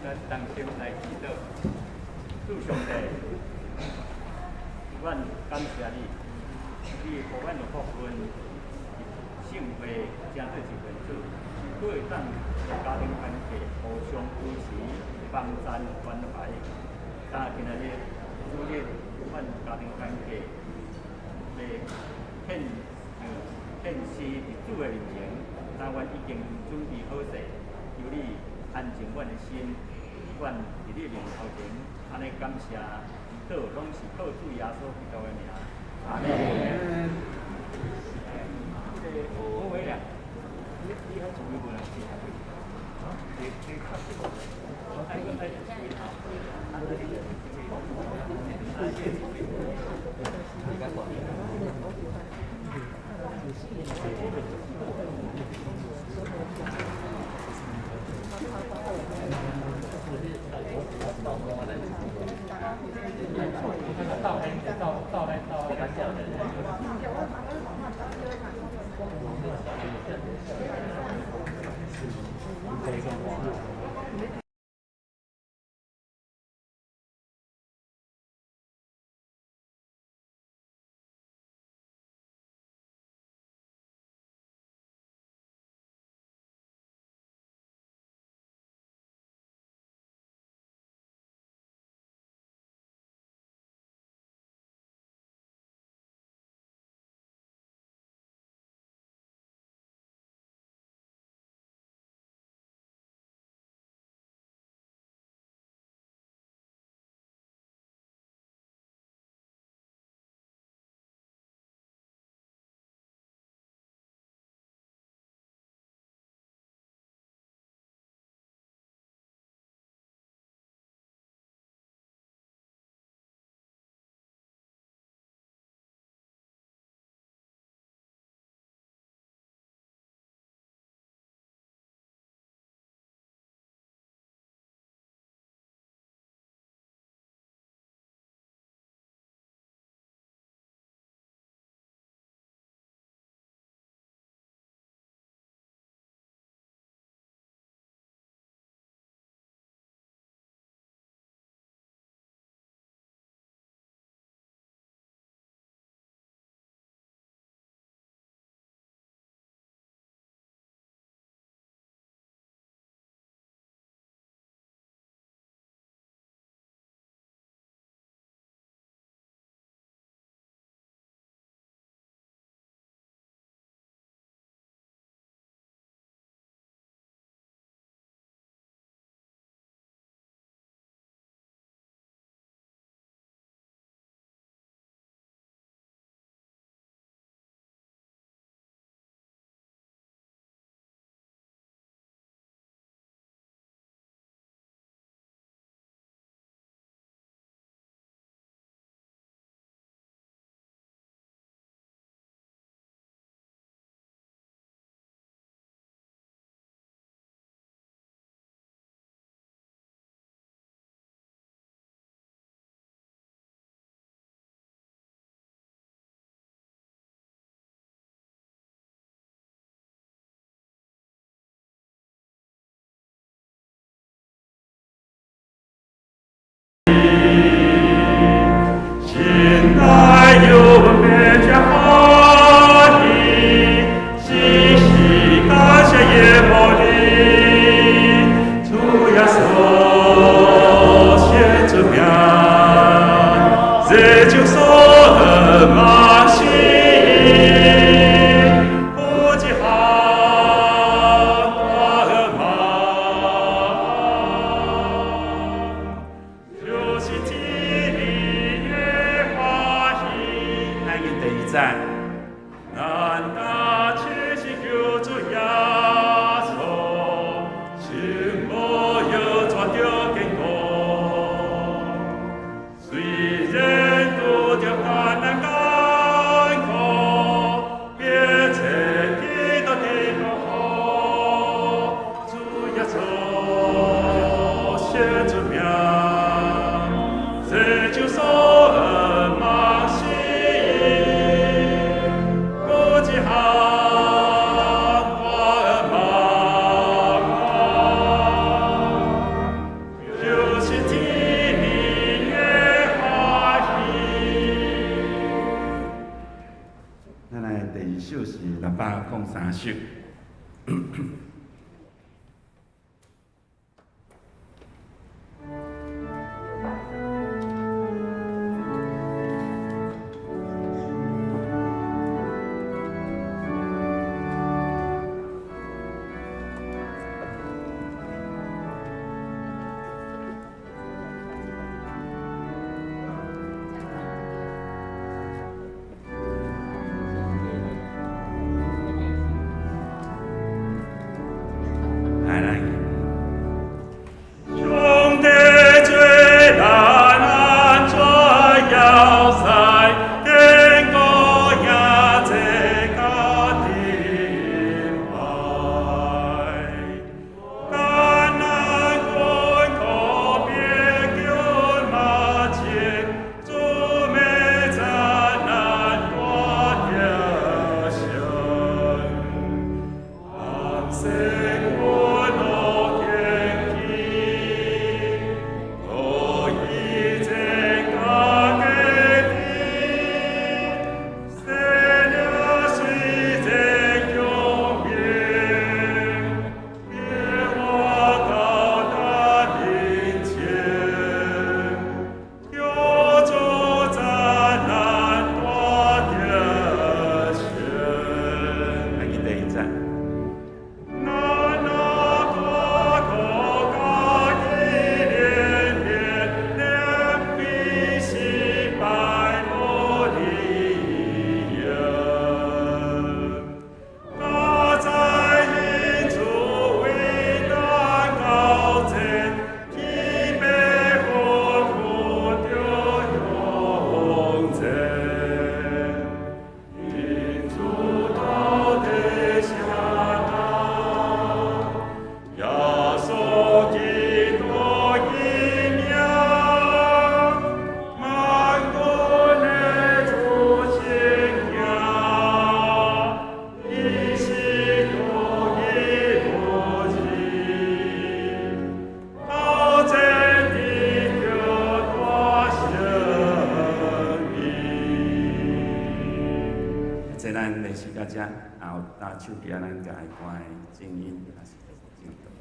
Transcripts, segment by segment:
咱同心来祈祷，主上帝，阮感谢你，你予阮有福分，圣会成做一份子，可会当家庭关系互相支持、帮衬关怀。但今仔日主日，阮家庭关系要献施伫主的面前，但阮已经准备好势，求你安静阮的心，阮伫你面头前，安尼感谢祈祷，拢是靠主耶稣基督的名。阿门。好伟亮，你还做咩不能去？你看这个， 3首。手举咱家的歌的正音，也是正道。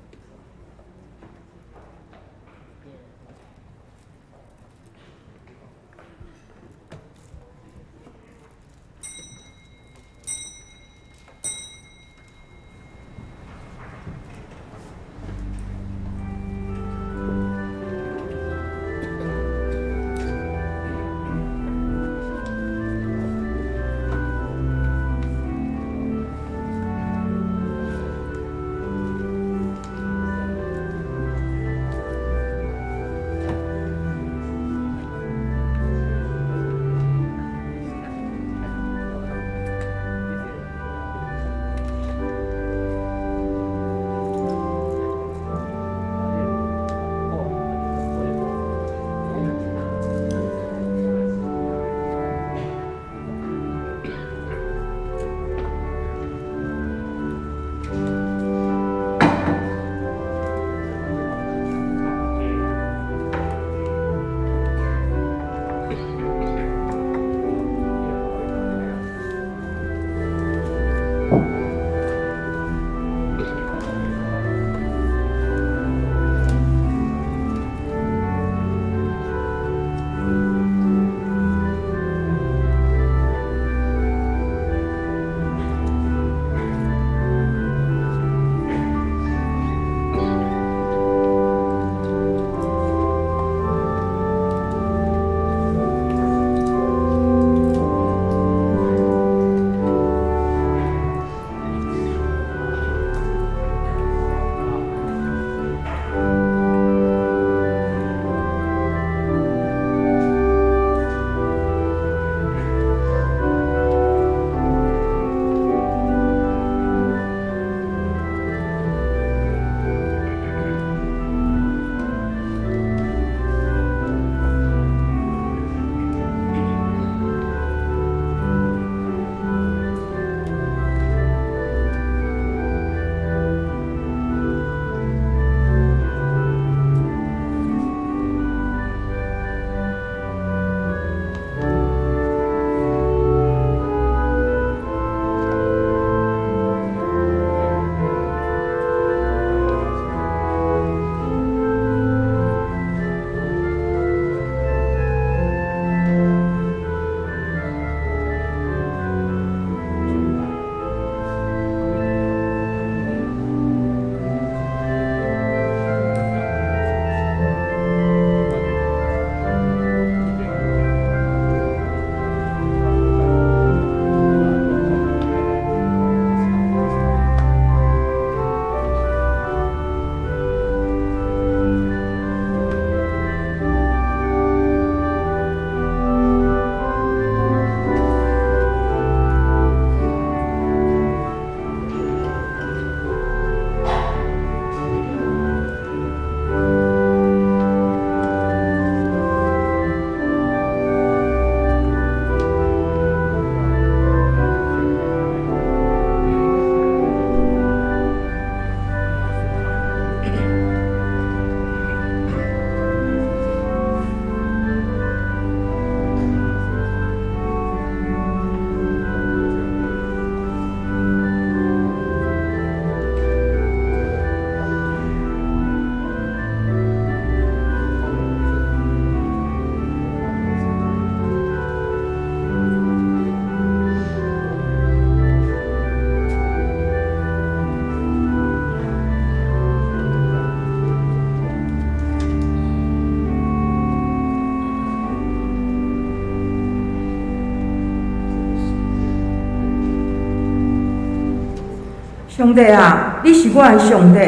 上帝啊，你是我的上帝，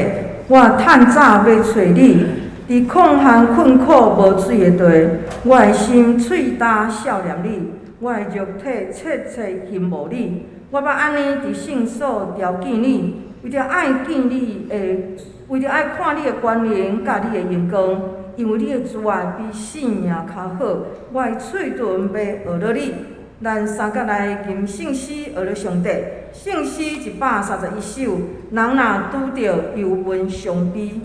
我趁早要找你。伫抗旱困苦无水的地，我的心喙焦少念你，我的肉体切切羡慕你。我要安尼伫圣所朝见你，为着爱见你的，为着爱看你的冠冕甲你的荣光，因为你的慈爱比性命较好。我的喙唇要学了你。咱三角来吟圣诗，学了上帝。圣诗131首，人若拄着忧闷伤悲。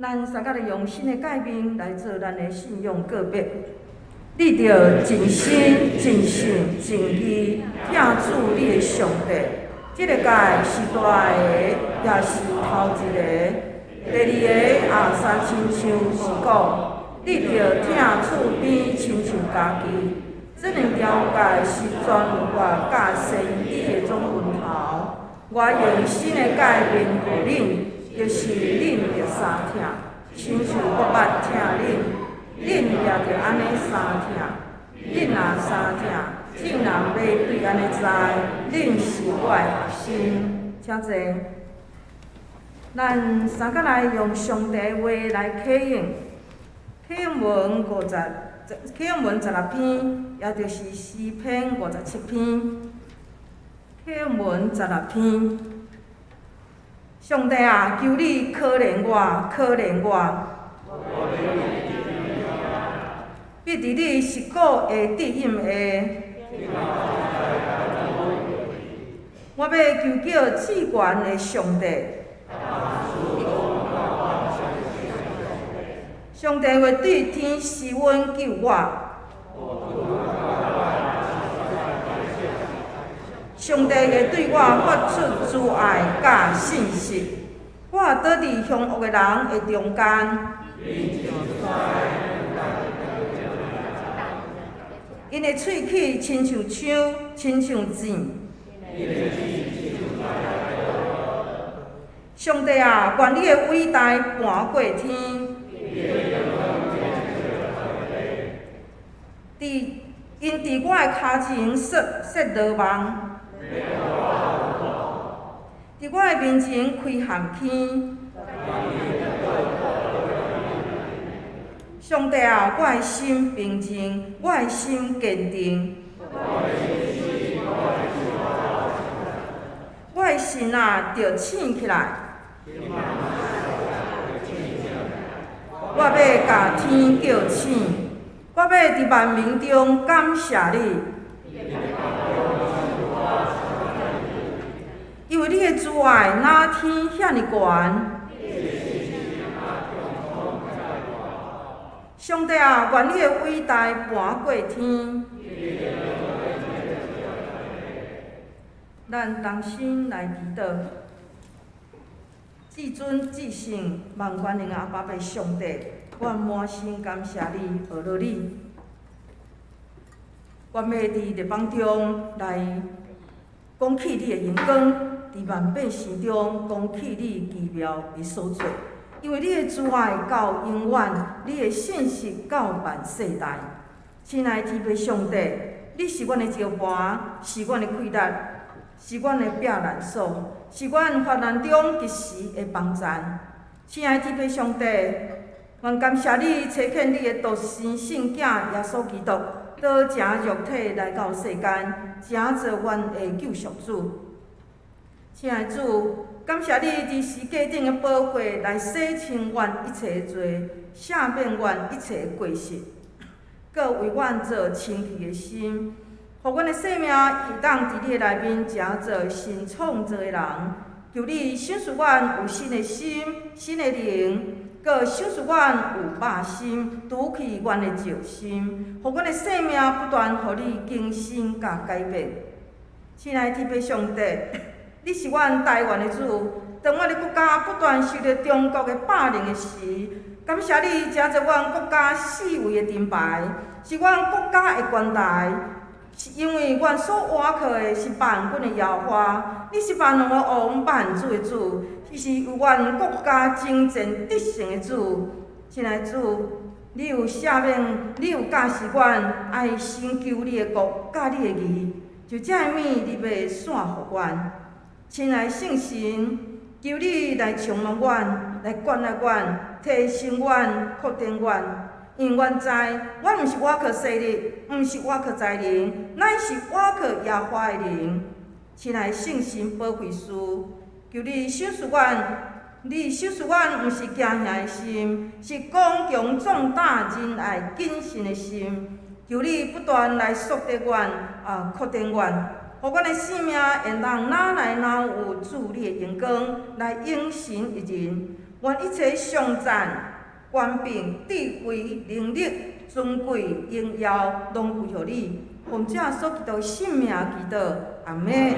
咱三甲来用新的界面来做咱的信仰告别。你着尽心、尽性、尽意听主你的上帝。这个界是大个，也是头一个。第二个后三亲像是讲，你着听厝边亲像家己。这两条界是全我甲神意的总源头。我用新的界面互恁，就是恁着三听，亲像我捌听恁。恁也着安尼三听，恁若三听，竟然要对安尼知，恁是我的学生。请坐。咱三甲来用上帝话来启应，启应文启应文16篇，也就是诗篇57篇。启应文16篇。上帝啊，求你可怜我，可怜我。必伫你实果的知音下。我要求叫至悬的上帝，上帝会对天施恩救我。上帝会对我发出慈爱甲信息，我倒伫凶恶的人的中间。因的喙齿亲像枪，亲像箭。上帝啊，愿你的伟大盘过天。因伫我的骹前设罗网，伫我的面前开陷阱。上帝啊，我的心平静，我的心坚定。我的心啊，着醒起来。我要甲天叫醒。我要伫万民中感谢你，因为你的慈爱哪天遐尼悬。上帝啊，愿你的伟大盘过天。咱同心来祈祷，至尊至圣万权能阿爸的上帝。我满心感谢你，学了你。我要伫列邦中来讲起你的荣光，伫万百姓中讲起你奇妙的所做。因为你的慈爱到永远，你的信实到万世代。亲爱的天父上帝，你是阮的招盘，是阮的气力，是阮的避难所，是阮患难中及时的帮赞。亲爱的天父上帝，愿感谢你差遣你的独生圣囝耶稣基督，倒成肉体来到世间，成做阮的救赎主。亲爱的主，感谢你伫十架顶的宝血来洗清阮一切的罪，赦免阮一切的过失，搁为阮做清气的心，互阮的生命会当伫你的内面成做新创造的人。求你赏赐阮有新的心、新的灵。搁赏赐阮有肉心，除去阮的旧心，互阮的生命不断互你更新甲改变。亲爱的天父上帝，你是阮台湾的主，当阮的国家不断受到中国的霸凌的时，感谢你成做阮国家四维的盾牌，是阮国家的关台。是因为阮所倚靠的是万军的耶和华，你是万王的王、万主的主，你是为阮国家征战得胜的主。亲爱的主，你有赦免，你有教示阮爱先求你的国甲你的义，就这样你要闪互阮。亲爱的圣神，求你来充满阮，来灌溉阮，提升阮，扩展阮。因阮知，阮毋是倚靠势力，毋是倚靠才能，乃是倚靠耶和华的灵。亲爱的圣神保惠师，求你赏赐阮，你赏赐阮毋是惊吓的心，是刚强壮大、仁爱谨慎的心。求你不断来塑造阮，扩展阮，互阮的生命会当哪来哪有主你的荣光来永神一人。愿一切颂赞、权柄、智慧、能力、尊贵、荣耀，拢归乎你。奉这所基督圣名祈祷，阿门。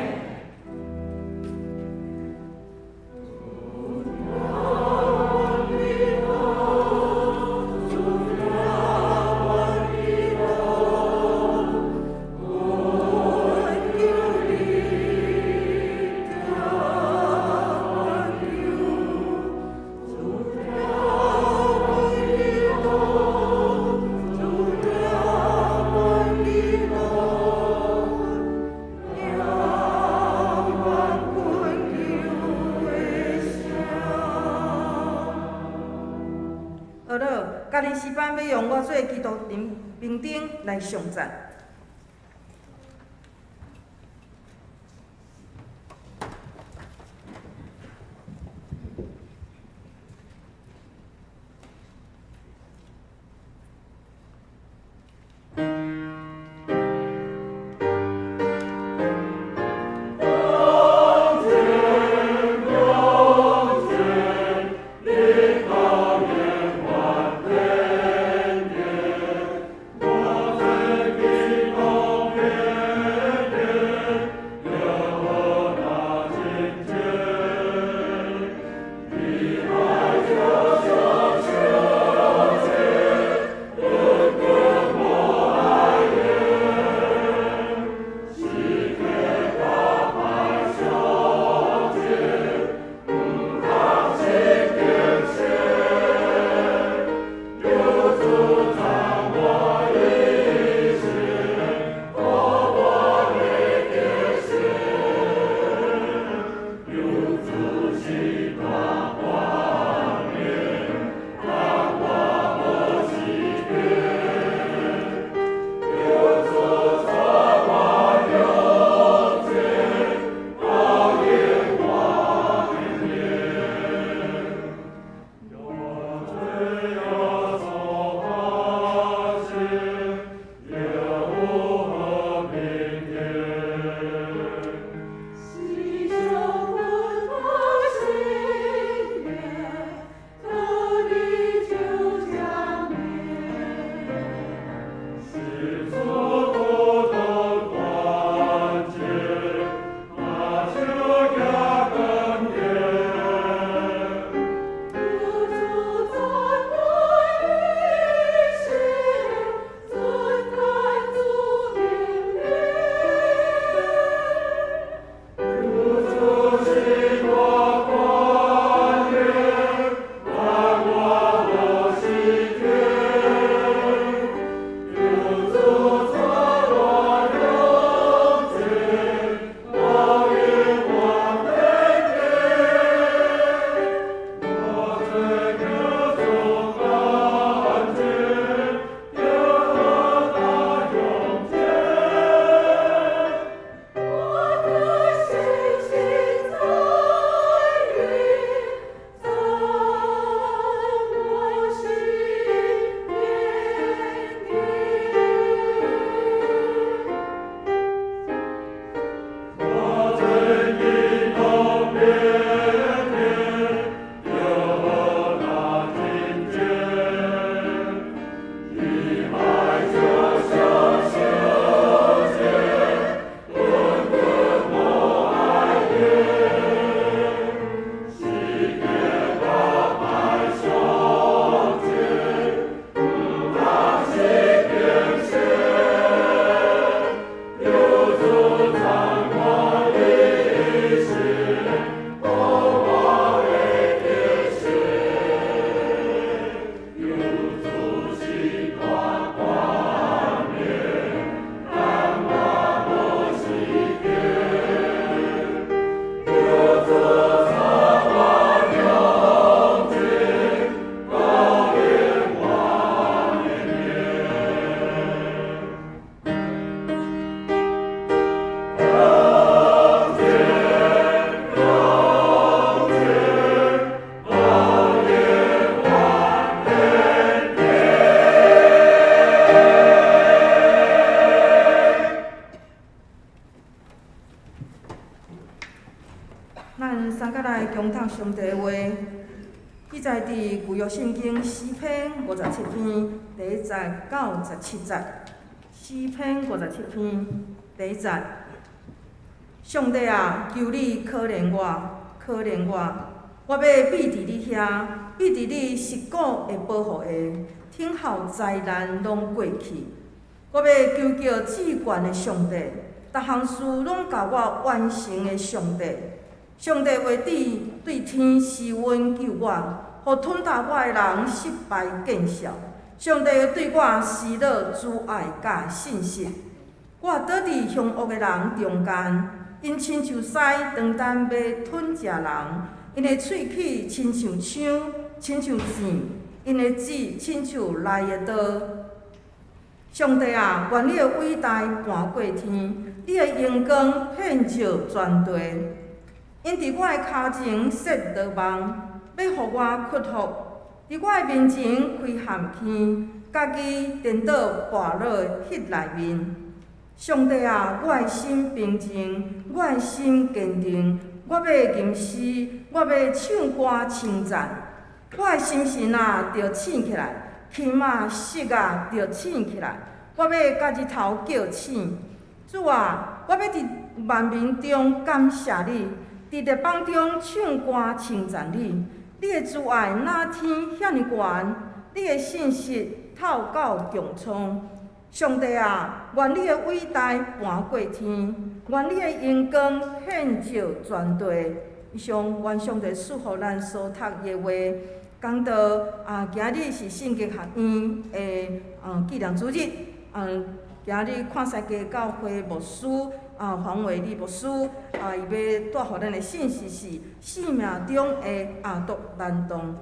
家己时班要用我做基督兵丁来上赞。咱三甲来共读上帝的话，记载伫旧约圣经诗篇57篇第1节到17节。诗篇57篇第1节：上帝啊，求你可怜我，可怜我！我要避伫你遐，避伫你实骨的保护下，等候灾难拢过去。我要求叫至悬的上帝，逐项事拢甲我完成的上帝。上帝话底对天施恩救我，互吞踏我的人失败见效。上帝对我施落慈爱甲信实。我倒伫凶恶的人中间，因亲像狮长等要吞食人，因的喙齿亲像枪，亲像箭，因的指亲像来的刀。上帝啊，愿你的伟大盘过天，你的荣光遍照全地。因伫我的骹前设牢网，要互我屈服；伫我的面前开陷阱，家己颠倒跋落迄内面。上帝啊，我的心平静，我的心坚定，我要吟诗，我要唱歌称赞。我的心神啊，着醒起来；气马色啊，着醒起来。我要甲日头叫醒。主啊，我要伫万民中感谢你，伫列邦中唱歌称赞你。你的慈爱哪天遐尼悬，你的信实透到穹苍。上帝啊，愿你的伟大盘过天，愿你的荣光遍照全地。以上愿上帝赐予咱所读的话，讲到今日是圣经学院的纪念主日，今日看世界教会牧师黄伟丽牧师伊要带互咱的信息是生命中的独难动。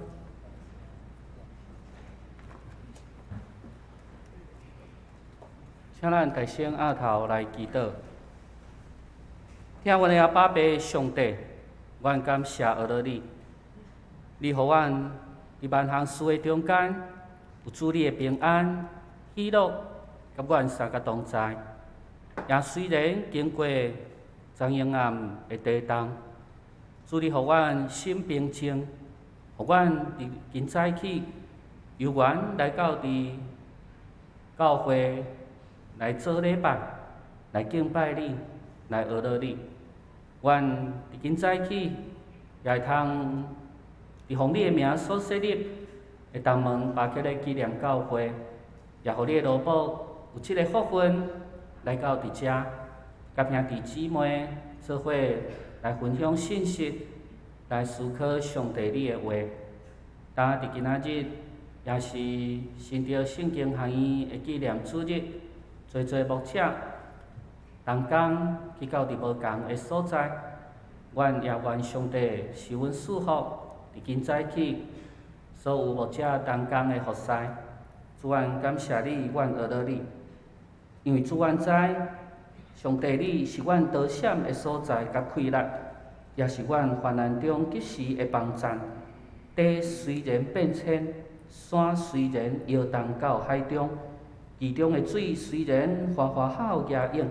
请咱大声额头来祈祷，听阮的阿爸爸上帝，阮感谢阿罗你，你予阮伫万项事的中间有主你的平安、喜乐，甲阮三个同在。也虽然经过昨昏暗的地动，主你予阮心平静，予阮伫今早起由阮来到伫教会。来做礼拜，来敬拜你，来学到你。阮伫今早起，也会通伫奉你的名所设立的东门巴克的纪念教会，也互你的罗宝有即个福分来到伫遮，甲兄弟姊妹做伙来分享信息，来思考上帝你的话。当伫今仔日，也是新着圣经学院的纪念主日。做牧者，同工去到伫无共的所在，阮也愿上帝是阮祝福。伫今早起，所有牧者同工的服侍，主愿感谢你，阮学到你，因为主愿知，上帝你是阮得闪的所在甲快乐，也是阮患难中及时的帮助。地虽然变迁，山虽然摇动到海中。其中的水虽然哗哗好野涌，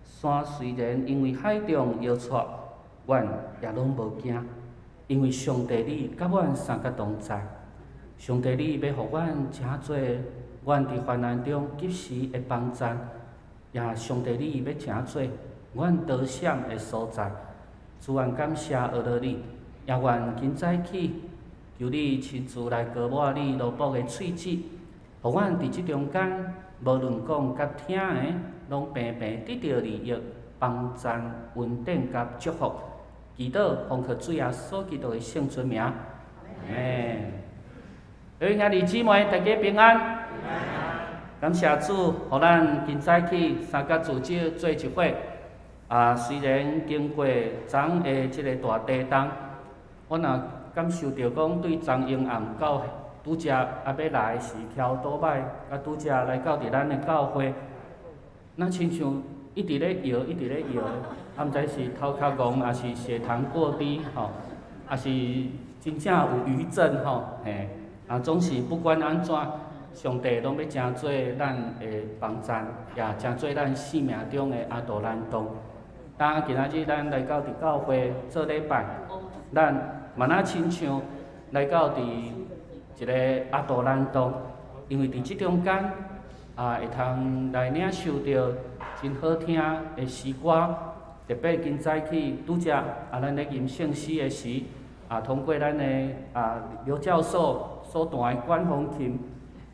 山虽然因为海中摇出，阮也拢无惊，因为上帝你甲阮三个同在。上帝你要互阮诚侪，阮伫患难中及时的帮助，也上帝你要诚侪，阮得闪的所在。主愿感谢学到你，也愿今早起，求你亲自来高抹你罗卜的喙齿，互阮伫即中间。无论讲甲听的，拢平平得到利益、帮助、稳定甲祝福。祈祷奉靠主耶稣基督的圣尊名。各位兄弟姊妹，大家平安。感谢主，互咱今早起三甲自酒做一伙。虽然经过昨的即个大地动，我也感受到讲对昨昏暗到。拄则要来是挑倒摆，啊拄则来到伫咱的教会，咱亲像一直咧摇，一直咧摇，毋知是头壳戆，还是血糖过低，还是真正有余震嘿。总是不管安怎，上帝拢要诚做咱的帮助，也诚做咱生命中的大难动。当今仔日咱来到伫教会做礼拜，咱嘛若亲像来到伫一个阿杜兰洞，因为伫即中间会通来领受到真好听的诗歌，特别今早起拄则咱咧吟圣诗的时，通过咱的刘教授所弹的管风琴，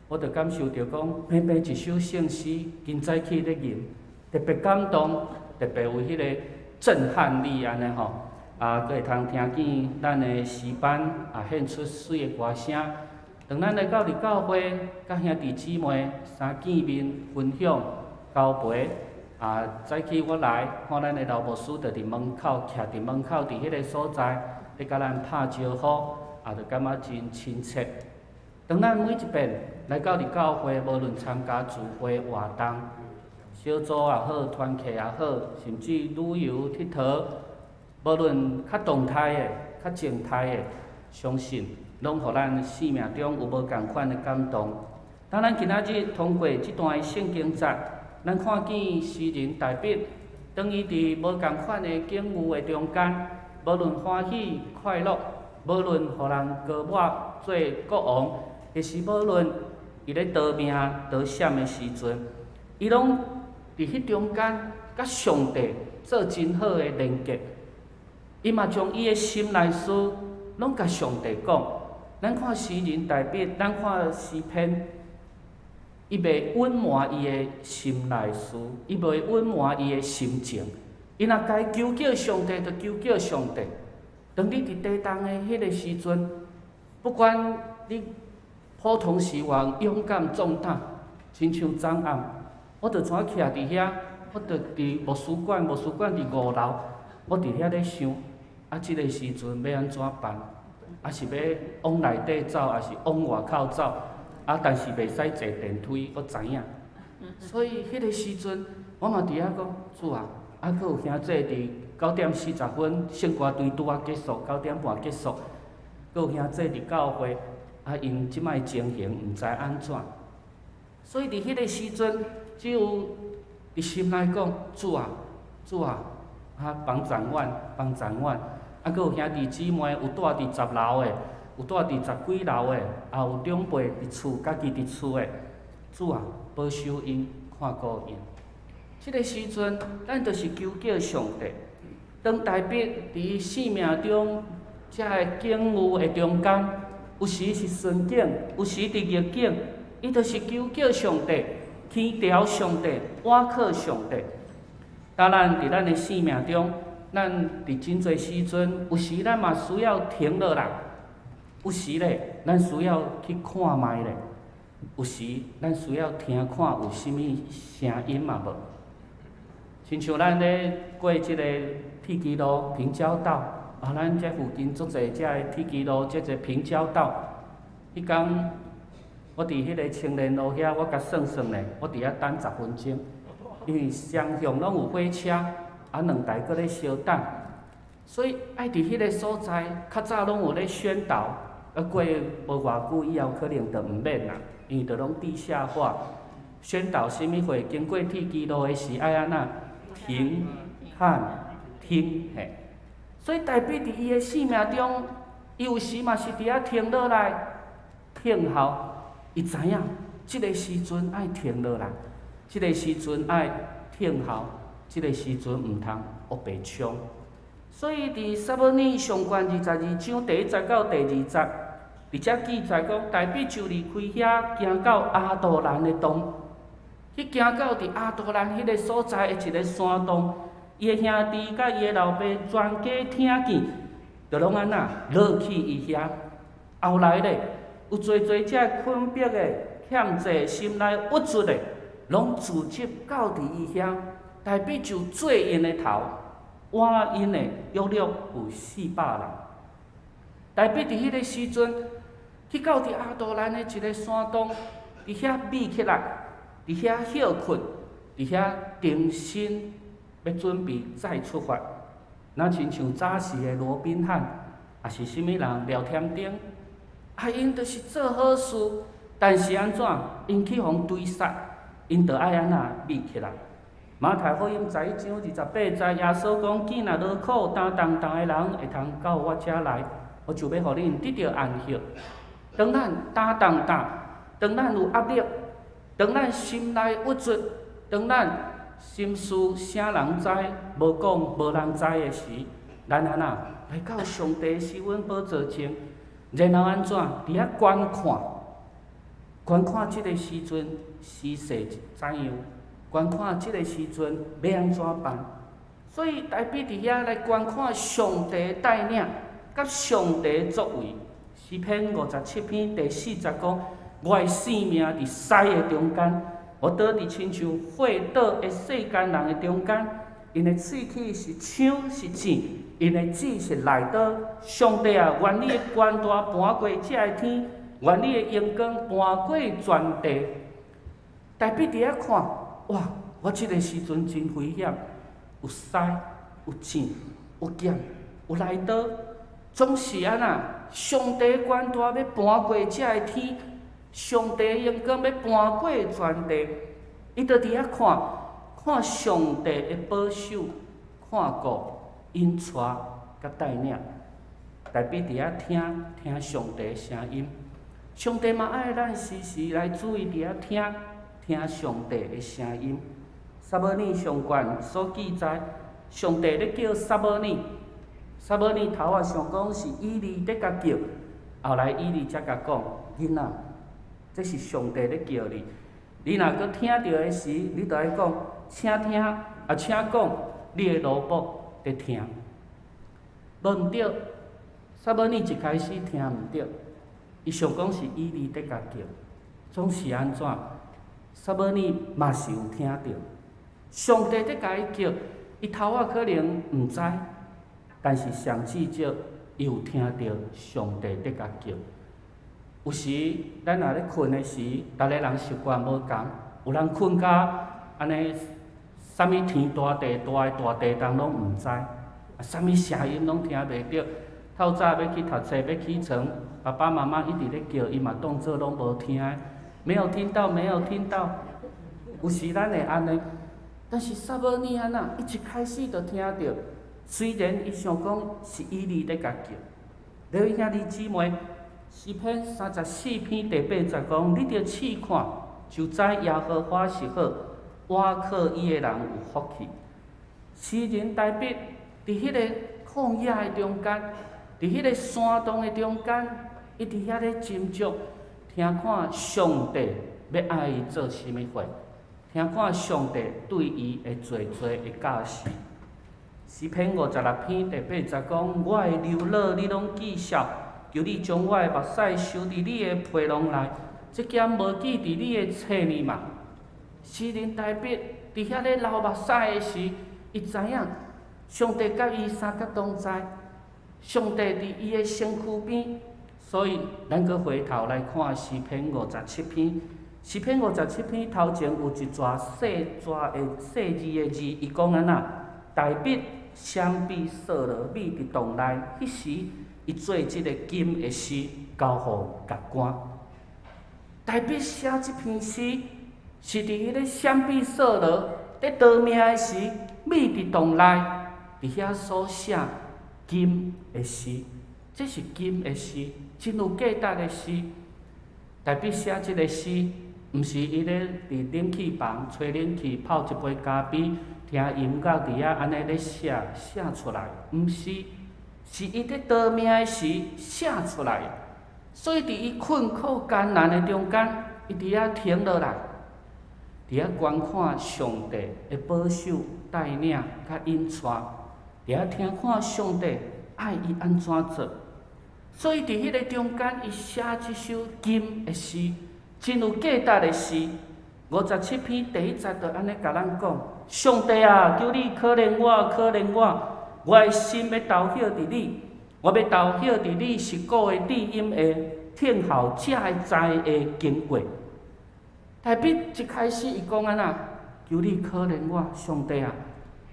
我着感受到讲，每每一首圣诗，今早起咧吟，特别感动，特别有迄个震撼力安尼吼，佫会通听见咱的诗班献出水的歌声。当咱来到伫教会，甲兄弟姊妹相见面分享交陪，早起我来看咱的老牧师，着伫门口徛伫门口，伫迄个所在，咧甲咱拍招呼，着感觉真亲切。当咱每一遍来到伫教会，无论参加聚会活动、小组也好、团契也好，甚至旅游佚佗，无论较动态的、较静态的，相信拢互咱生命中有无共款的感动。当咱今仔日通过即段圣经节，咱看见诗人大笔，当伊伫无共款的境遇的中间，无论欢喜快乐，无论互人高抹做国王，亦是无论伊咧逃命逃险的时阵，伊拢伫迄中间，甲上帝做真好的连结。伊嘛将伊的心内事拢甲上帝讲。咱看诗人大笔，咱看诗篇，伊袂隐瞒伊的心内事，伊袂隐瞒伊的心情。伊若该求叫上帝，就求叫上帝。当你伫地动的迄个时阵，不管你普通时王勇敢壮胆，亲像昨暗，我着怎徛伫遐，我着伫图书馆伫5楼，我伫遐咧想，即个时阵要安怎办？是要往内底走，还是往外口走？但是袂使坐电梯，我知影。所以迄个时阵，我嘛伫遐讲，主啊，佫有兄弟伫9:40圣歌队拄仔结束，9点半结束，佫有兄弟伫教会，因即摆情形毋知安怎。所以伫迄个时阵，只有伫心内讲，主啊，帮咱阮。佫有兄弟姊妹有住伫10楼的，有住伫10几楼的，也有长辈伫厝，家己伫厝的。主啊，保守因，看顾因。即个时阵，咱就是求叫上帝。当大笔伫生命中遮个境遇的中间，有时是顺境，有时伫逆境，伊就是求叫上帝，天朝上帝，倚靠上帝。当咱伫咱的生命中，咱伫真侪时阵，有时咱嘛需要停落来，有时咧，咱需要去看卖咧，有时咱需要听看有啥物声音嘛无。亲像咱咧过即个铁基路平交道，咱这附近足侪遮个铁基路，即个平交道。迄天我伫迄个青年路遐，我甲算算咧，我伫遐等10分钟，因为双向拢有火车。2台搁咧相等，所以爱伫迄个所在，较早拢有咧宣导，过无偌久以后，可能就毋免啦，因为着拢地下化。宣导啥物货，经过铁基路的时爱安那停、看、听，嘿。所以代表伫伊的生命中，伊有时嘛是伫遐停落来，听候，伊知影，即个时阵爱停落来，即个时阵爱听候。即个时阵毋通黑白冲，所以伫撒母耳上卷22章第1节到第2节，伫遮记载讲，大笔就离开遐，行到阿杜兰的洞，去行到伫阿杜兰迄个所在的一个山洞，伊的兄弟甲伊的老爸全家听见，就拢安那落去伊遐。后来咧，有侪遮困迫的、欠债、心内郁卒的，拢聚集到伫伊遐。大笔就做因的头，换因的约略有400人。大笔伫迄个时阵，去到伫阿杜兰的一个山洞，伫遐眯起来，伫遐休困，伫遐定心，要准备再出发。那亲像早时的罗宾汉，也是啥物人聊天顶，因就是做好事，但是安怎，因去互追杀，因着爱安那眯起来。马太福音11章28节，耶稣讲：见若劳苦担重担的人，会通到我遮来，我就要互恁得到安息。当咱担重担，当咱有压力，当咱心内郁卒，当咱心事啥人知，无讲无人知的时，咱安那来到上帝是阮宝座前，然后安怎？伫遐观看，观看即个时阵时势怎样？观看即个时阵要安怎办？所以大笔伫遐来观看上帝的带领，甲上帝的作为。诗篇57篇第4节讲：我的性命伫屎的中间，我倒伫亲像血倒的世间人的中间。因的喙齿是枪是箭，因的指是利刀。上帝啊，愿你的权大搬过遮个天，愿你的阳光搬过全地。大笔伫遐看。哇！我即个时阵真危险，有屎，有箭，有剑，有来刀，总是安那。上帝的权大要搬过遮个天，上帝的阳光要搬过全地。伊就伫遐看，看上帝的保守，看顾、引带甲带领。大笔伫遐听上帝的声音。上帝嘛爱咱时时来注意伫遐听上帝的声音。撒母耳上卷所记载，上帝咧叫撒母耳，撒母耳头仔想讲是以利咧甲叫，后来以利才甲讲：囡仔，这是上帝咧叫你。你若阁听到的时，你就爱讲，请听，请讲，你的奴仆在听。无毋对，撒母耳一开始听毋对，伊想讲是以利咧甲叫，总是安怎？撒母耳嘛是有听到，上帝在甲伊叫，伊头仔可能毋知，但是上至少伊有听到上帝在甲叫。有时咱若咧困的时，逐个人习惯无共，有人困甲安尼，啥物天大地大的大地动拢毋知，啥物声音拢听袂到。透早要去读册，要起床，爸爸妈妈一直咧叫，伊嘛当作拢无听。没有听到，没有听到。有时咱会安尼，但是撒母耳安那，伊一开始就听到，虽然伊想讲是以利咧甲叫。各位兄弟姊妹，诗篇34篇第8节讲：你着试看，就知耶和华是好，倚靠伊的人有福气。诗人大笔伫迄个旷野的中间，伫迄个山洞的中间，伊伫遐咧斟酌。听看上帝要爱伊做甚物货，听看上帝对伊会做的教示。诗篇56篇第8节讲：我的流落你拢记晓，求你将我的目屎收伫你的皮囊内，这件无记伫你的册里嘛。诗人大笔伫遐咧流目屎的时，伊知影上帝甲伊三角同在，上帝伫伊的身躯边。所以，咱阁回头来看诗篇57篇。诗篇57篇头前有一撮细字的字，伊讲安那：大笔闪避扫罗米伫洞内，迄时伊做即个金的诗，交互甲官。大笔写即篇诗，是伫迄个闪避扫罗咧逃命的时，米伫洞内，伫遐所写金的诗。这是金的诗。真有价值的诗，大笔写即个诗，毋是伊咧伫冷气房吹冷气，泡一杯咖啡，听音乐伫遐安尼咧写出来，毋是，是伊咧逃命的时写出来。所以伫伊困苦艰难的中间，伊伫遐停落来，伫遐观看上帝的保守、带领、甲引带，伫遐听看上帝爱伊安怎做。所以伫迄个中间，伊写即首金的诗，真有价值的诗。57篇第1节就安尼甲咱讲：上帝啊，求你可怜我，可怜我，我的心要投靠伫你，我要投靠伫你是古的知音的，听候这个灾的经过。大笔一开始伊讲安那，求你可怜我，上帝啊，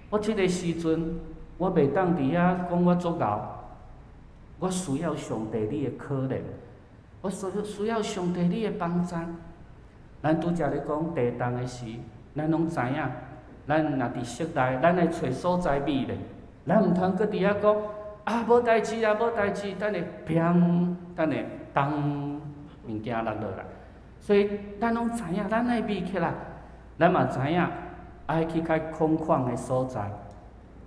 我即个时阵，我袂当伫遐讲我作熬。我需要上帝你的可怜，我需要上帝你的帮助。咱拄则咧讲地动的时，咱拢知影，咱若伫室内，咱来找所在美咧，咱毋通搁伫遐讲啊，无代志啊，无代志，等下砰，等下当物件落落来。所以咱拢知影，咱爱美起来，咱嘛知影爱去较空旷的所在。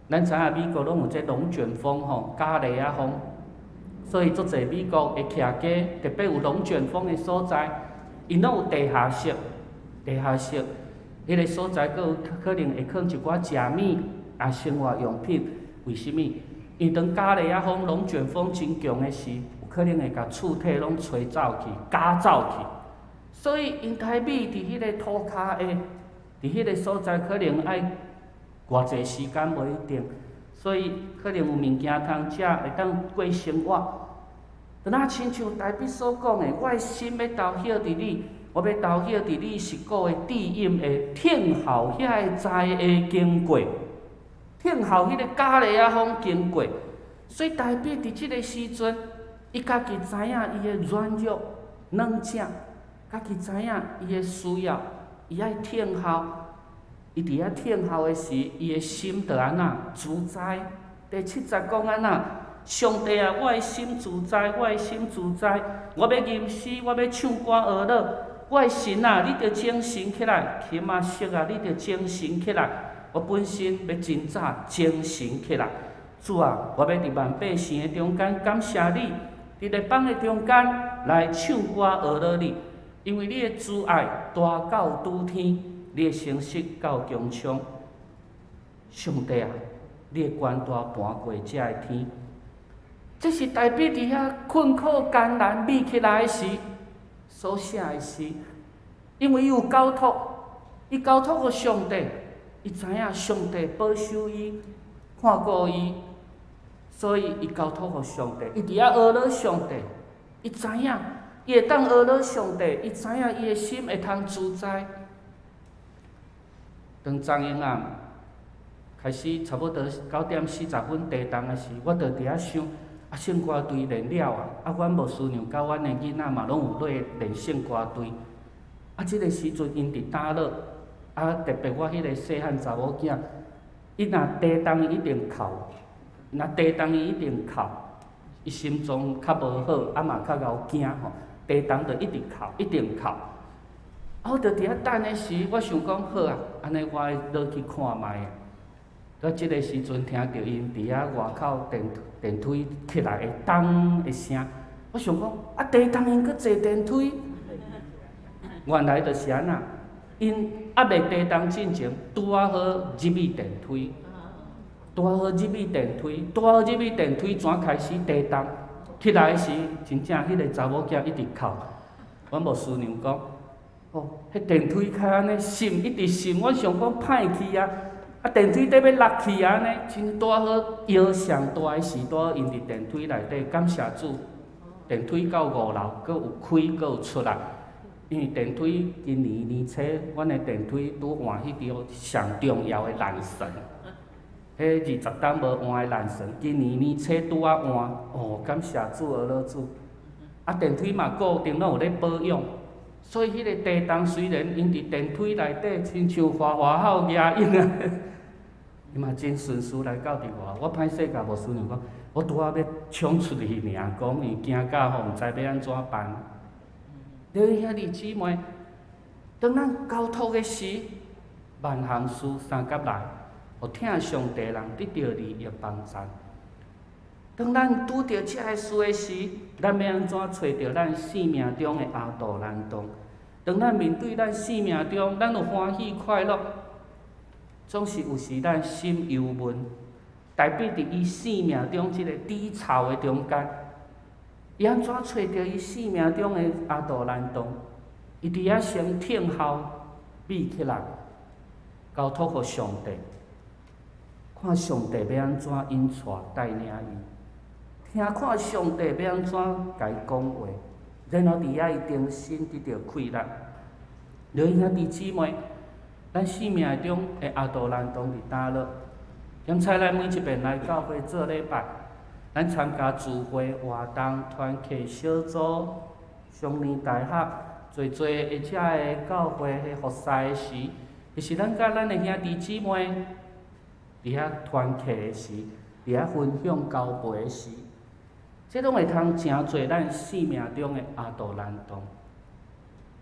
咱知影美国拢有这龙卷风吼，加雷啊风，所以足侪美国的徛家，特别有龙卷风的所在，因拢有地下室，地下室。迄个所在，佫有可能会放一寡食物、啊生活用品。为什么？因当加雷啊风、龙卷风真强的时，有可能会甲厝体拢吹走去、加走去。所以因台美伫迄个涂骹的，伫迄个所在，可能爱偌济时间无一定。所以可能有物件通食，会当过生活。就那亲像台北所讲的，我的心要投晓伫你。我要投晓伫你10个的地阴的天后遐个灾会经过，天后迄个加雷啊风经过，所以代表伫即个时阵，伊家己知影伊的软弱、软弱，家己知影伊的需要，伊爱天后，伊伫遐天后的时，伊的心就安那自在。第7节讲安那，上帝啊，我的心自在，我的心自在，我要吟诗，我要唱歌学乐。我的神啊，你着精神起来；琴啊色啊，你着精神起来。我本身要真早精神起来。主啊，我要伫万百姓的中间感谢你，伫列邦的中间来唱歌学乐你，因为你的慈爱大到拄天，你的诚实到强冲。上帝啊，你的权大盘过遮个天，这是代表伫遐困苦艰难美起来的时。所写的诗，因为伊有交托，伊交托互上帝，伊知影上帝保守伊，看顾伊，所以伊交托互上帝。伊伫遐学乐上帝，伊知影伊会当学乐上帝，伊知影伊的心会通自在。当昨昏暗开始差不多9点40分地动的时，我就伫遐想。圣歌队练了阮牧师娘甲阮的囡仔嘛，拢有练圣歌队。即个时阵因伫打乐，特别我迄个细汉查某囝，伊若地动伊一定哭，若地动伊一定哭，伊心脏较无好，嘛较敖惊吼。地动就一直哭，一定哭。我就伫遐等的时，我想讲好啊，安尼我落去看卖。到即个时阵，听到因伫遐外口电梯起来的当的声，我想讲地动因搁坐电梯，原来就是安那，因未地动之前，拄好入去电梯，拄好入去电梯，怎开始地动？起来时，真正迄个查某囝一直哭，阮无师娘讲，迄电梯开安尼闪，一直闪，我想讲歹去啊！电梯底要落去安尼，真拄好摇上大的时代，因伫电梯内底，感谢主，电梯到5楼，阁有开，阁有出来。因为电梯今年初，阮的电梯拄换迄条上重要的缆绳，迄20档无换的缆绳，今年初拄啊换，感谢主而乐主。电梯嘛固定拢有咧保养。所以迄个地动虽然因伫电梯内底，亲像花花草野影啊，伊嘛真顺序来到伫外。我歹势甲无师娘讲，我拄仔要冲出去尔，讲伊惊到吼，毋知要安怎办。了遐弟姊妹，当咱交托的时，万行事三甲来，互听上帝人得到利益帮助。当咱拄着遮个事的时，咱要安怎找到咱生命中的阿杜兰洞？当咱面对咱生命中，咱有欢喜快乐，总是有时咱心忧闷，代表伫伊生命中即个低潮的中间，伊安怎找到伊生命中的阿杜兰洞？伊伫遐先听候美起来，交托互上帝，看上帝要安怎引带带领伊。听看上帝要安怎甲伊讲话，然后伫遐伊重新得到快乐。了兄弟姊妹，咱生命中的阿杜兰洞伫倒落？兼且咱每一遍来教会做礼拜，咱参加聚会、活动、团契、小组、双年大学，做而且的教会的服侍的时，迄就是咱甲咱的兄弟姊妹伫遐团契的时，伫遐分享交陪的时，这拢会通诚做咱生命中的阿杜兰洞。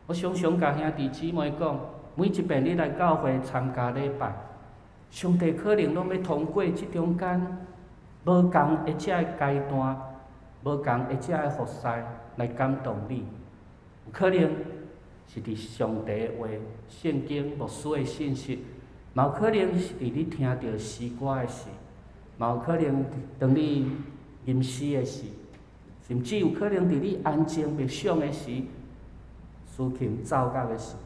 我常常甲兄弟姊妹讲，每一遍你来教会参加礼拜，上帝可能拢要通过即中间无共一只的阶段，无共一只的服侍来感动你。有可能是伫上帝的话、圣经牧师的信息，嘛有可能是伫你听到诗歌的时，嘛有可能当你吟诗的时，甚至有可能伫你安静默想的时，思琴奏乐的时，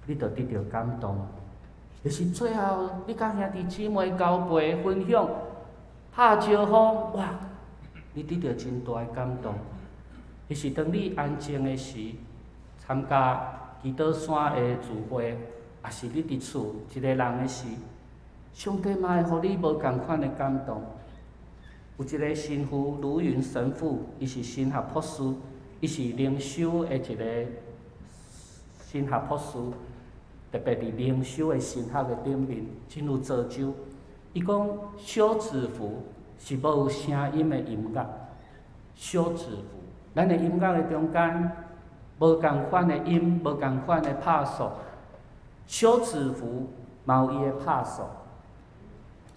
你就得到感动。就是最后，你甲兄弟姊妹交陪分享，拍招呼，哇！你得到真大的感动。就是当你安静的时，参加祈祷山的聚会，也是你伫厝一个人的时，上帝嘛会互你无共款的感动。有一个神父卢云神父，伊是神学博士，伊是灵修的一个神学博士，特别伫灵修的神学的顶面真有造就。伊讲小字符是无有声音的音乐，小字符，咱的音乐的中间无共款的音，无共款的拍数，小字符嘛有伊的拍数。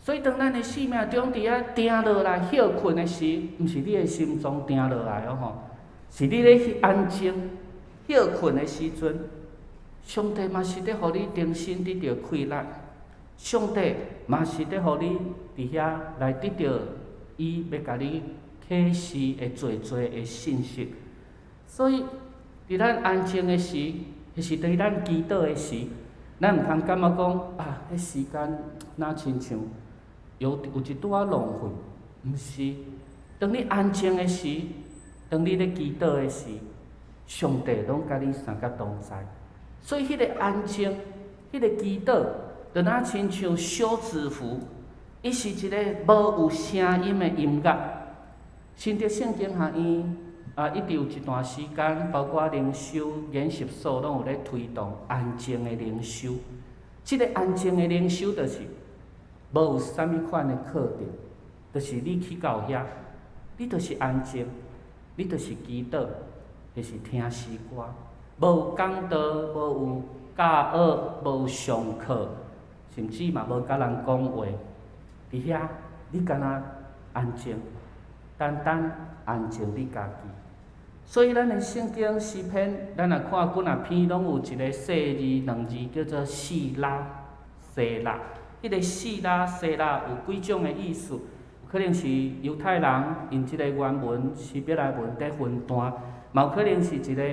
所以，当咱的生命中伫遐定落来休困的时，毋是你的心脏定落来哦吼，是你咧安静休困的时阵，上帝嘛是咧互你重新得到快乐，上帝嘛是咧互你伫遐来得到伊要甲你启示的最的信息。所以，伫咱安静的时，迄是伫咱祈祷的时，咱毋通感觉讲啊，迄时间哪亲像有一拄仔浪费，毋是。当你安静的时，当你咧祈祷的时，上帝拢甲你三角同在。所以，迄个安静，迄个祈祷，就哪亲像小字符，伊是一个无有声音的音乐。新竹圣经学院一直有一段时间，包括灵修研习所，拢有咧推动安静的灵修。即个安静的灵修，就是无有啥物款的课程，就是你去到遐，你就是安静，你就是祈祷，就是听诗歌，无有讲道，无有教学，无有上课，甚至嘛无甲人讲话。伫遐，你干那安静，单单安静你家己。所以，咱的圣经诗篇，咱若看几啊篇，拢有一个细字两字，叫做细拉、细拉。迄个细拉、细拉有几种的意思？有可能是犹太人因即个原文希伯来文在分段，嘛有可能是一个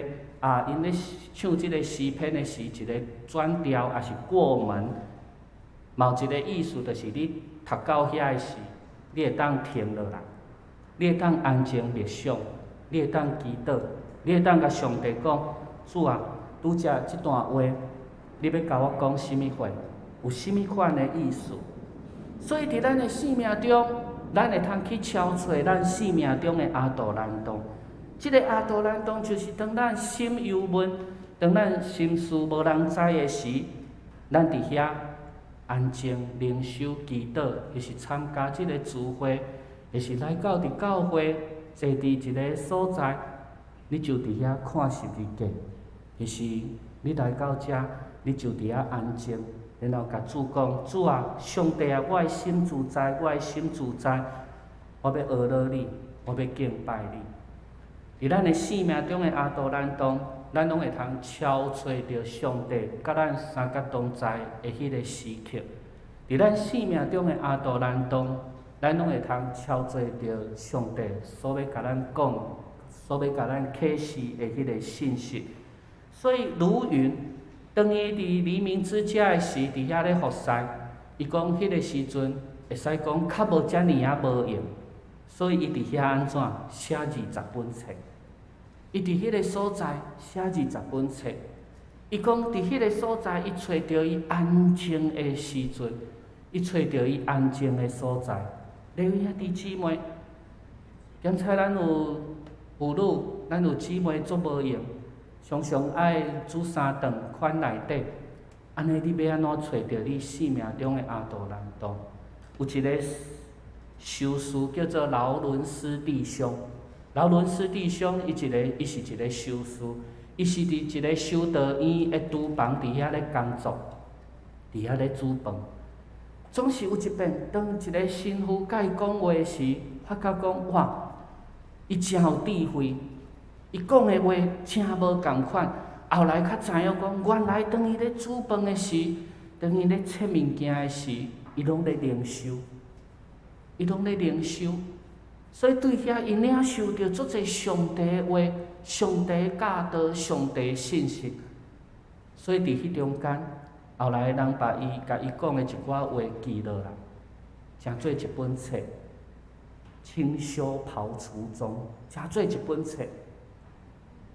因咧唱即个诗篇的时，一个转调，也是过门。嘛有一个意思，就是你读到遐的时，你会当停落来，你会当安静默想，你会当祈祷，你会当甲上帝讲：主啊，拄则即段话，你要甲我讲甚物话？有甚物款的意思？所以伫咱的生命中，咱会通去敲找咱生命中的阿杜兰洞。即个阿杜兰洞就是当咱心忧闷，当咱心事无人知的时，咱伫遐安静灵修祈祷，或是参加即个聚会，或是来到伫教会坐伫一个所在，你就伫遐看十字架，或是你来到遮，你就伫遐安静。然后甲主讲：主啊，上帝啊，我的心自在，我的心自在，我要学了你，我要敬拜你。伫咱的生命中的阿杜兰洞，咱拢会通敲找着上帝甲咱三角同在的迄个时刻。伫咱生命中的阿杜兰洞，咱拢会通敲找着上帝所要甲咱讲、所要甲咱启示的迄个信息。所以如云。当伊伫黎明之家的时，伫遐咧服侍，伊讲迄个时阵会使讲较无遮尔啊无用，所以伊伫遐安怎写20本册？伊伫迄个所在写20本册。伊讲伫迄个所在，伊找着伊安静的时阵，伊找着伊安静的所在。各位兄弟姊妹，刚才咱有妇女，咱有姊妹足无用。常常爱煮三顿款内底，安尼你要安怎找到你生命中的阿多兰洞？有一个修士叫做劳伦斯弟兄。劳伦斯弟兄，伊是一个修士，伊是伫一个修道院的厨房伫遐咧工作，伫遐咧煮饭。总是有一遍，当一个神父甲伊讲话时，发觉讲哇，伊真有智慧，伊讲的话真无共款。后来较知影讲，原来当伊咧煮饭的时，当伊咧切物件的时，伊拢咧灵修，伊拢咧灵修。所以对遐伊领受着足侪上帝的话、上帝教导、上帝信息。所以伫迄中间，后来人把伊甲伊讲的一寡话记落来，成做一本册《清修庖厨中》，成做一本册。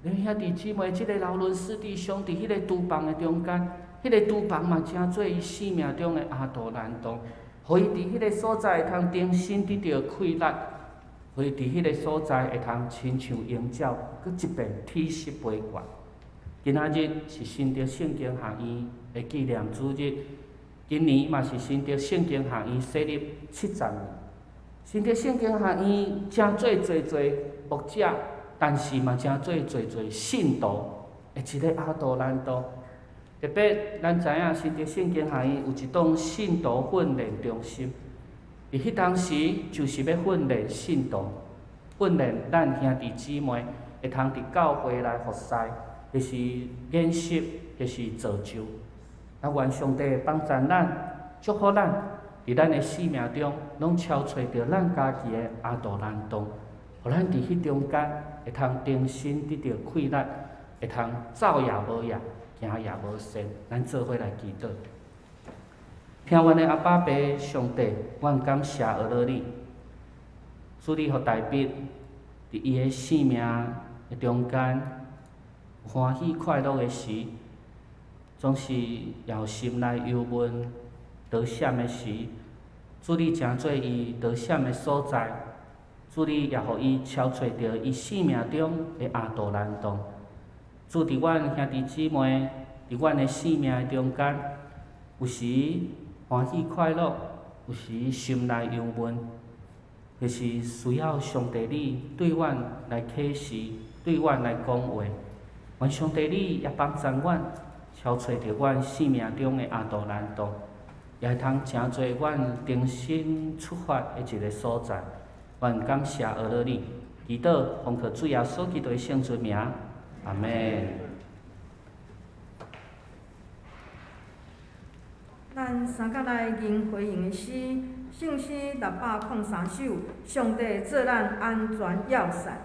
恁兄弟姊妹，即个劳伦斯弟兄伫迄个厨房的中间，迄个厨房嘛成做伊生命中的阿多兰洞，互伊伫迄个所在会通重新得到快乐。互伊伫迄个所在会通亲像鹰鸟，搁一遍体式飞悬。今仔日是新竹圣经学院的纪念主日，今年嘛是新竹圣经学院设立70年。新竹圣经学院真侪牧者，但是嘛真侪信徒的一个阿多兰洞。特别咱知影新竹圣经学院有一栋信徒训练中心。伫迄当时，就是要训练信徒，训练咱兄弟姊妹会通伫教会内服侍，就是研习，就是造就。啊，愿上帝帮助咱，祝福咱伫咱的生命中，拢超找着咱家己的阿多兰洞，互咱伫迄中间会通重新得到快乐，会通走也无厌，行也无闲。咱做伙来祈祷。听阮的阿爸爸上帝，阮感谢阿罗你，主你互大笔伫伊的生命的中间，欢喜快乐的时，总是有心内忧闷、得险的时，主你诚做伊得险的所在，主你也互伊超找着伊生命中的阿多兰洞。主伫阮兄弟姊妹，伫阮的生命的中间，有时欢喜快乐，有时心内忧闷，就是需要上帝你对阮来启示，对阮来讲话。愿上帝你也帮助阮，超找着阮生命中的阿多兰洞，也会通成做阮重新出发的一个所在。愿感谢阿罗你，祈祷奉靠主耶稣基督的圣尊名，阿门。咱三甲来吟回应的诗，圣诗603首，上帝做咱安全要塞。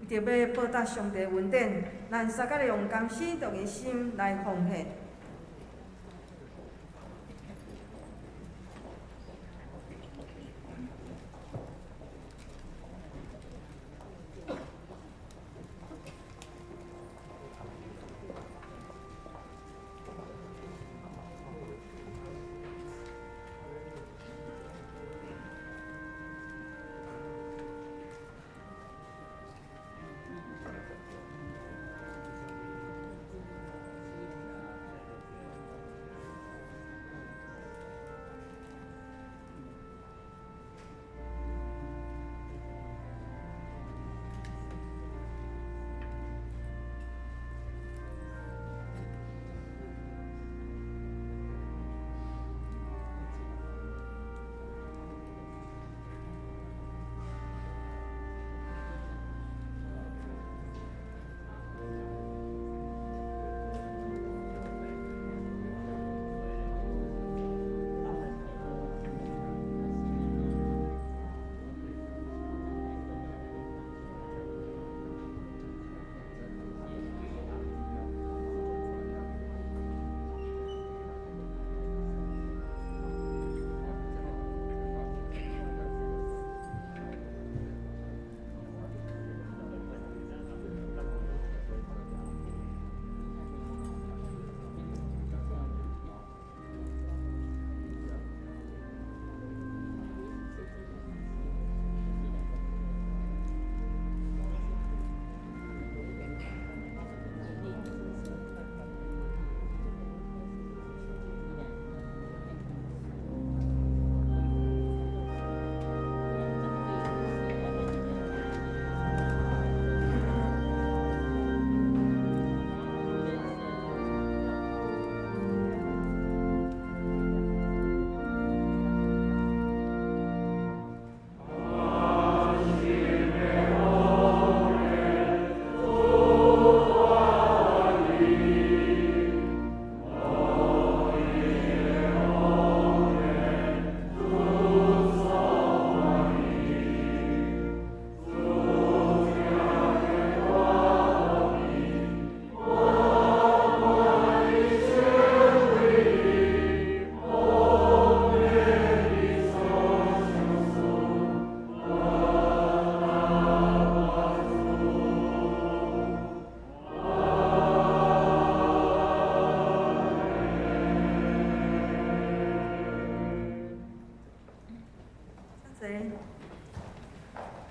为着要报答上帝恩典，咱三甲用甘心动的心来奉献。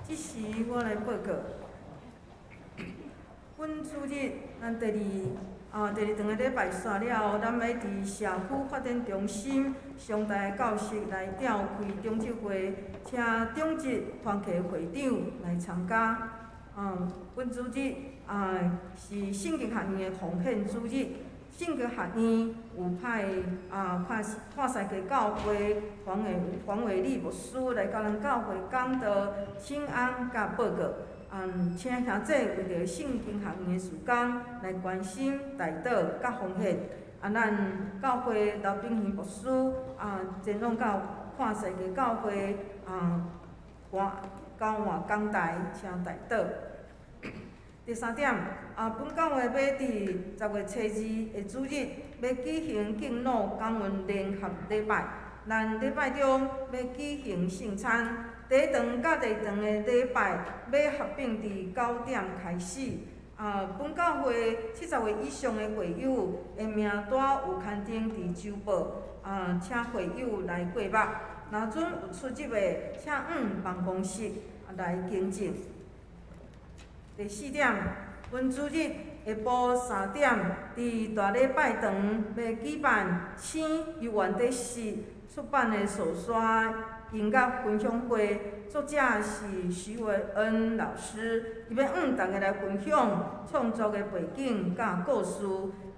即时我来报告，阮主日咱第二场个礼拜煞了后，咱要伫社区发展中心上大个教室来召开中职会，请中职团契会长来参加。阮主日是圣经学院个奉献主日。圣经学院有派看西街教会黄伟丽牧师来甲咱教会讲道、请安甲报告。请兄姐为着圣经学院的事工来关心代祷甲奉献。咱教会刘炳贤牧师前往到看西街教会交换讲台，请代祷。第三点，本教会要伫10月初2的主日要举行敬老感恩联合礼拜。咱礼拜中要举行圣餐，第一堂甲第二堂的礼拜要合并伫9点开始。本教会70岁以上的会友的名单有刊登伫周报，请会友来过目。若准有出入的，请办公室来更正。第四点，阮主日下晡3点，伫大礼拜堂要举办青游园第4出版的手刷音乐分享会，作者是徐维恩老师，伊要大家来分享创作的背景甲故事，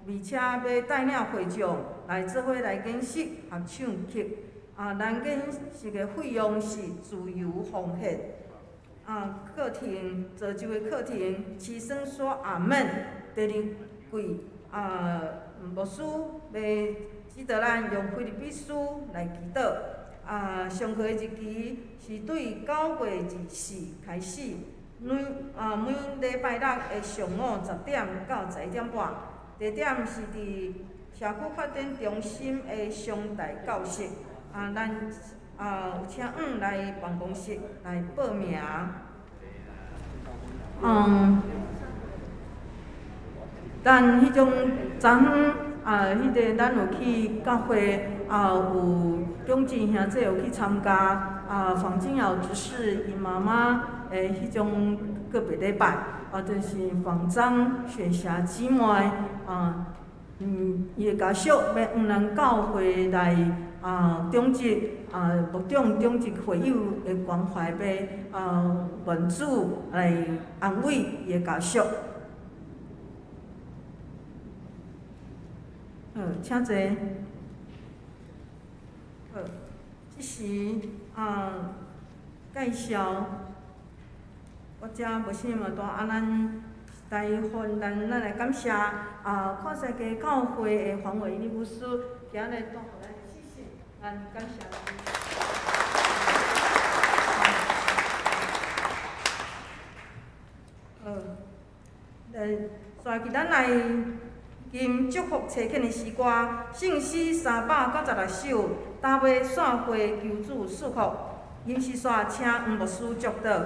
而且要带领会众来做伙来演习合唱曲。咱演习的费用是自由奉献。课程造就的课程，齐声说阿门。第二季，牧师要指导咱用腓立比书来祈祷。上课的日期是对9月24开始，每礼拜六的上午10点到11点半，地点是伫社区发展中心的商大教室。咱有请来办公室来报名。咱迄种昨昏迄个咱有去教会有中志兄弟有去参加房景瑶执事因妈妈的迄种个别礼拜就是房长雪霞姊妹伊的家属要往咱教会来中职牧长中职会友的关怀要援助来安慰伊的家属。好，请坐。好，即时介绍，我遮无啥物大，咱台份咱来感谢看世界教会的黄伟立牧师，今日带互咱谢谢，咱感谢你。刷起咱来今祝福找紧的诗歌，圣诗396首，搭配线会求主赐福，因是煞请黄牧师祝祷。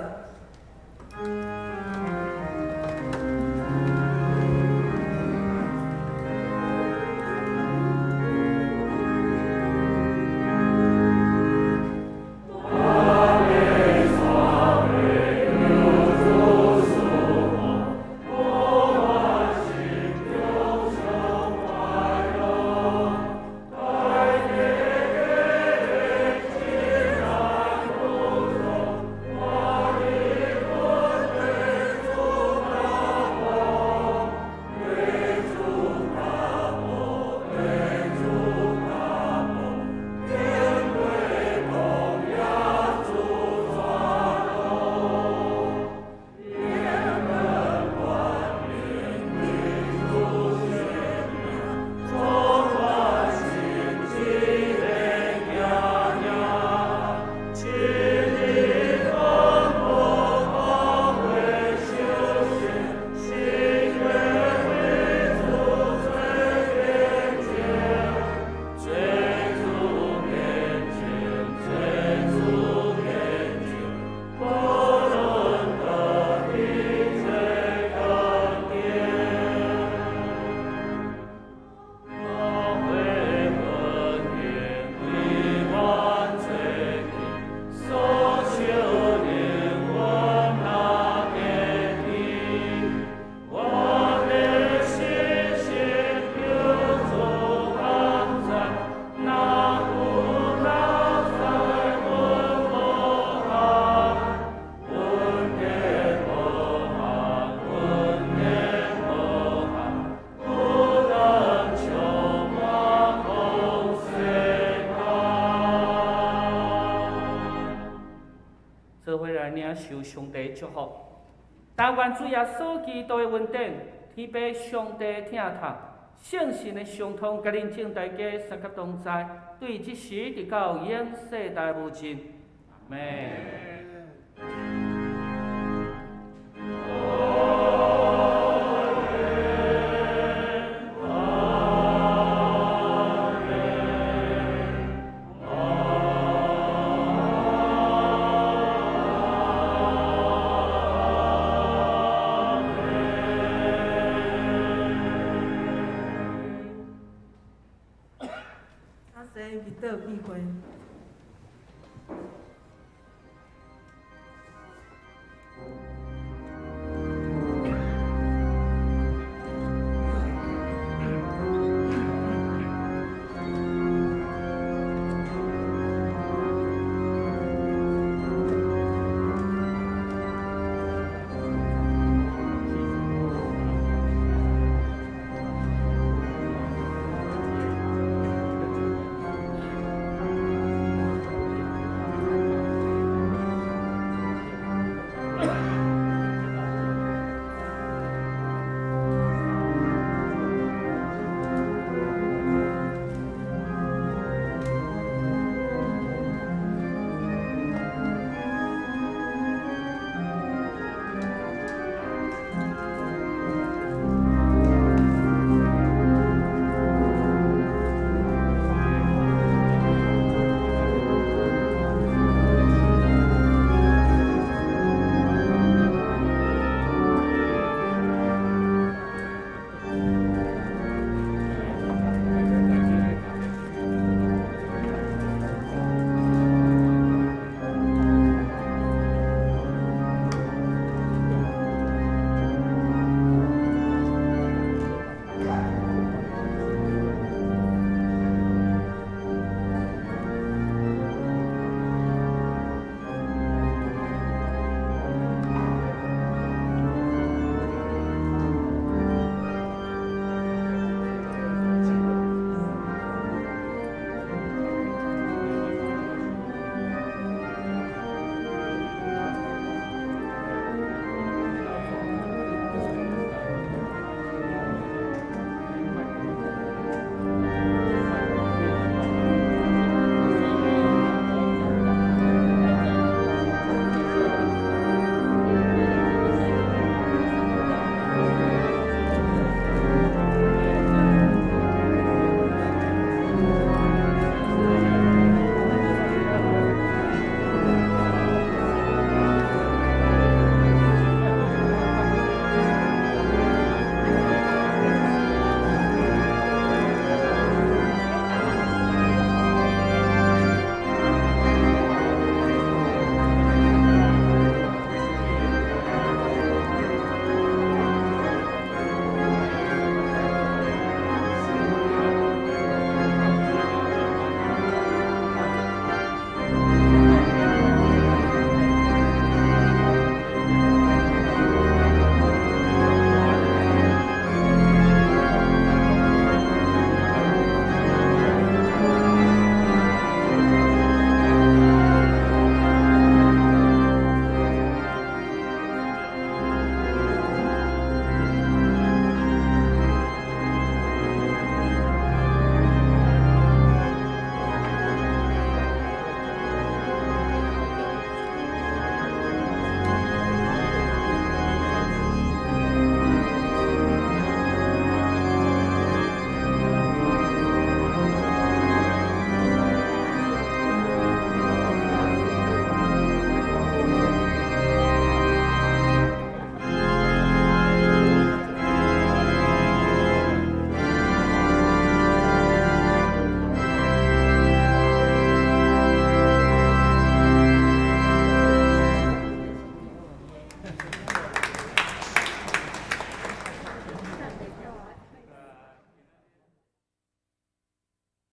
受上帝祝福，但愿主耶稣基督的恩典、天父上帝听透、圣神的相通，甲恁众大家三甲同在，对即时直到永世代无尽。阿门。日倒闭会。